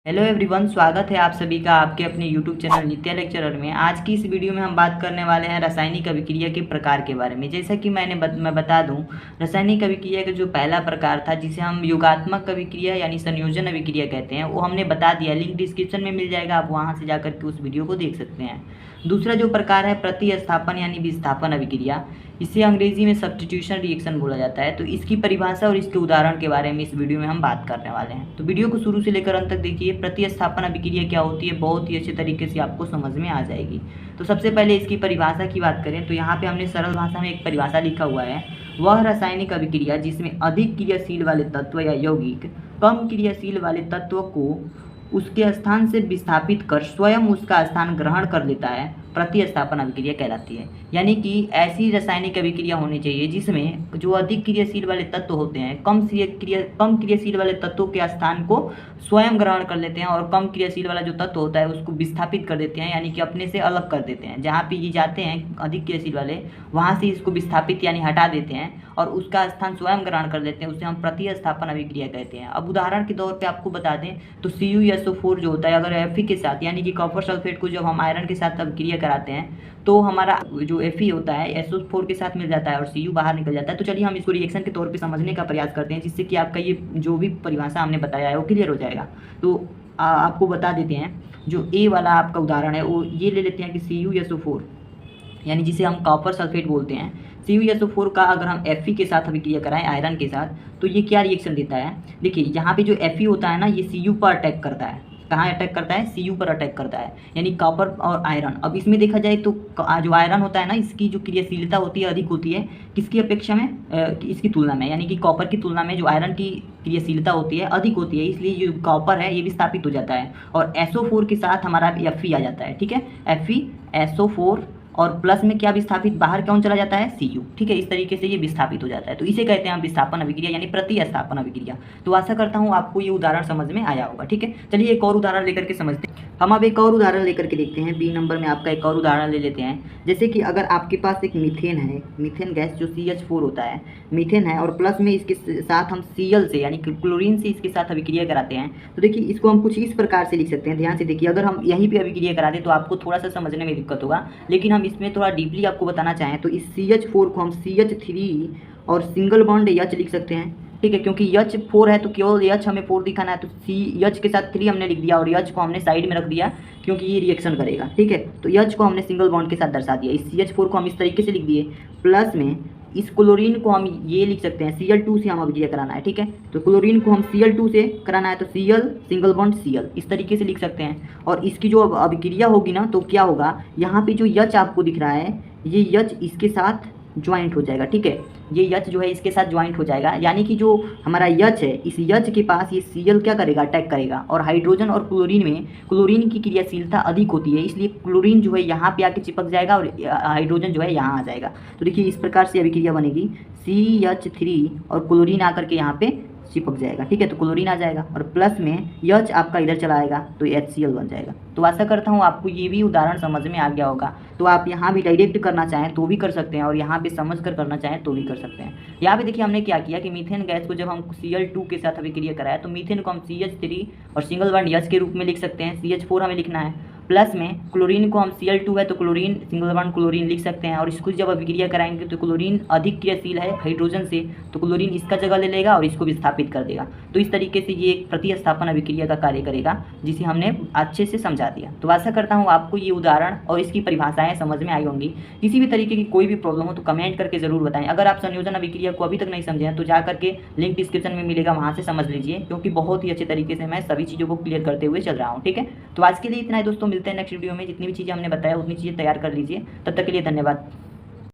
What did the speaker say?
Hello everyone, स्वागत है आप सभी का आपके अपने यूट्यूब चैनल नित्या लेक्चरर में। आज की इस वीडियो में हम बात करने वाले हैं रासायनिक अभिक्रिया के प्रकार के बारे में। जैसा कि मैं बता दूं, रासायनिक अभिक्रिया का जो पहला प्रकार था जिसे हम योगात्मक अभिक्रिया यानी संयोजन अभिक्रिया कहते हैं, वो हमने बता दिया। लिंक डिस्क्रिप्शन में मिल जाएगा, आप वहाँ से जाकर के उस वीडियो को देख सकते हैं। दूसरा जो प्रकार है प्रतिस्थापन यानी विस्थापन अभिक्रिया, इसे अंग्रेजी में सब्स्टिट्यूशन रिएक्शन बोला जाता है। तो इसकी परिभाषा और इसके उदाहरण के बारे में इस वीडियो में हम बात करने वाले हैं। तो वीडियो को शुरू से लेकर अंत तक देखिए। प्रतिस्थापन अभिक्रिया क्या होती है, बहुत ही अच्छे तरीके से आपको समझ में आ जाएगी। तो सबसे पहले इसकी परिभाषा की बात करें तो यहाँ पे हमने सरल भाषा में एक परिभाषा लिखा हुआ है। वह रासायनिक अभिक्रिया जिसमें अधिक क्रियाशील वाले तत्व या यौगिक कम क्रियाशील वाले तत्व को उसके स्थान से विस्थापित कर स्वयं उसका स्थान ग्रहण कर लेता है, प्रतिस्थापन अभिक्रिया कहलाती है। यानी कि ऐसी रासायनिक अभिक्रिया होनी चाहिए जिसमें जो अधिक क्रियाशील वाले तत्व होते हैं कम क्रियाशील वाले तत्वों के स्थान को स्वयं ग्रहण कर लेते हैं, और कम क्रियाशील वाला जो तत्व होता है उसको विस्थापित कर देते हैं, यानी कि अपने से अलग कर देते हैं। जहाँ पे ये जाते हैं अधिक क्रियाशील वाले, वहाँ से इसको विस्थापित यानी हटा देते हैं और उसका स्थान स्वयं ग्रहण कर लेते हैं। उसे हम प्रतिस्थापन अभिक्रिया कहते हैं। अब उदाहरण के तौर पे आपको बता दें तो CuSO4 जो होता है, अगर Fe के साथ यानी कि कॉपर सल्फेट को जब हम आयरन के साथ अभिक्रिया कराते हैं तो हमारा जो Fe होता है SO4 के साथ मिल जाता है और Cu बाहर निकल जाता है। तो चलिए हम इसको रिएक्शन के तौर पे समझने का प्रयास करते हैं, जिससे कि आपका ये जो भी परिभाषा हमने बताया है वो क्लियर हो जाएगा। तो आपको बता देते हैं, जो ए वाला आपका उदाहरण है वो ये ले लेते हैं कि CuSO4 यानी जिसे हम कॉपर सल्फेट बोलते हैं। CuSO4 का अगर हम Fe के साथ अभिक्रिया कराएं आयरन के साथ, तो ये क्या रिएक्शन देता है। देखिए यहाँ पे जो Fe होता है ना, ये Cu पर अटैक करता है। कहाँ अटैक करता है, Cu पर अटैक करता है, यानी कॉपर और आयरन। अब इसमें देखा जाए तो जो आयरन होता है ना, इसकी जो क्रियाशीलता होती है अधिक होती है किसकी अपेक्षा में, इसकी तुलना में, यानी कि कॉपर की तुलना में जो आयरन की क्रियाशीलता होती है अधिक होती है। इसलिए जो कॉपर है ये विस्थापित हो जाता है और SO4 के साथ हमारा Fe आ जाता है। ठीक है, FeSO4 और प्लस में क्या विस्थापित बाहर कौन चला जाता है, Cu। ठीक है, इस तरीके से ये विस्थापित हो जाता है। तो इसे कहते हैं हम विस्थापन अभिक्रिया यानी प्रतिस्थापन अभिक्रिया। तो आशा करता हूँ आपको ये उदाहरण समझ में आया होगा। ठीक है, चलिए एक और उदाहरण लेकर के समझते हैं। हम अब एक और उदाहरण लेकर के देखते हैं। बी नंबर में आपका एक और उदाहरण ले लेते हैं। जैसे कि अगर आपके पास एक मीथेन है, मीथेन गैस जो CH4 होता है, मीथेन है और प्लस में इसके साथ हम Cl से यानी क्लोरीन से इसके साथ अभिक्रिया कराते हैं। तो देखिए इसको हम कुछ इस प्रकार से लिख सकते हैं। ध्यान से देखिए, अगर हम यहीं पर अभिक्रिया करा दें तो आपको थोड़ा सा समझने में दिक्कत होगा, लेकिन हम इसमें थोड़ा डीपली आपको बताना चाहें तो इस CH4 को हम CH3 और सिंगल बॉन्ड H लिख सकते हैं। ठीक है, क्योंकि H4 है तो केवल H हमें 4 दिखाना है, तो H के साथ 3 हमने लिख दिया और H को हमने साइड में रख दिया क्योंकि ये रिएक्शन करेगा। ठीक है, तो H को हमने सिंगल बॉन्ड के साथ दर्शा दिया। इस CH4 को हम इस तरीके से लिख दिए। प्लस में इस क्लोरीन को हम ये लिख सकते हैं, Cl2 से हम अभिक्रिया कराना है। ठीक है, तो क्लोरीन को हम Cl2 से कराना है तो Cl सिंगल बॉन्ड Cl इस तरीके से लिख सकते हैं। और इसकी जो अभिक्रिया होगी ना, तो क्या होगा, यहाँ पे जो H आपको दिख रहा है ये H इसके साथ ज्वाइंट हो जाएगा। ठीक है, ये H जो है इसके साथ ज्वाइंट हो जाएगा, यानी कि जो हमारा H है इस H के पास ये Cl क्या करेगा, अटैक करेगा। और हाइड्रोजन और क्लोरीन में क्लोरीन की क्रियाशीलता अधिक होती है, इसलिए क्लोरीन जो है यहाँ पे आके चिपक जाएगा और हाइड्रोजन जो है यहाँ आ जाएगा। तो देखिए इस प्रकार से अभिक्रिया बनेगी, CH3 और क्लोरीन आकर के यहाँ पे चिपक जाएगा। ठीक है, तो क्लोरीन आ जाएगा और प्लस में H आपका इधर चला आएगा तो HCl बन जाएगा। तो आशा करता हूँ आपको ये भी उदाहरण समझ में आ गया होगा। तो आप यहाँ भी डायरेक्ट करना चाहें तो भी कर सकते हैं और यहाँ पे समझ कर करना चाहें तो भी कर सकते हैं। यहाँ पे देखिए हमने क्या किया कि मीथेन गैस को जब हम Cl2 के साथ अभिक्रिया कराया तो मीथेन को हम CH3 और सिंगल बॉन्ड H के रूप में लिख सकते हैं। CH4 हमें लिखना है। प्लस में क्लोरीन को हम Cl2 है तो क्लोरीन सिंगल बॉन्ड क्लोरीन लिख सकते हैं। और इसको जब अभिक्रिया कराएंगे तो क्लोरीन अधिक क्रियाशील है हाइड्रोजन से, तो क्लोरीन इसका जगह ले लेगा और इसको विस्थापित कर देगा। तो इस तरीके से ये एक प्रतिस्थापन अभिक्रिया का कार्य करेगा, जिसे हमने अच्छे से समझा दिया। तो आशा करता हूँ आपको ये उदाहरण और इसकी परिभाषाएं समझ में आई होंगी। किसी भी तरीके की कोई भी प्रॉब्लम हो तो कमेंट करके ज़रूर बताएं। अगर आप संयोजन अभिक्रिया को अभी तक नहीं समझे हैं तो जा करके लिंक डिस्क्रिप्शन में मिलेगा, वहाँ से समझ लीजिए, क्योंकि बहुत ही अच्छे तरीके से मैं सभी चीज़ों को क्लियर करते हुए चल रहा हूँ। ठीक है, तो आज के लिए इतना ही दोस्तों, मिलते हैं नेक्स्ट वीडियो में। जितनी भी चीज़ें हमने बताया उतनी चीज़ें तैयार कर लीजिए। तब तक के लिए धन्यवाद।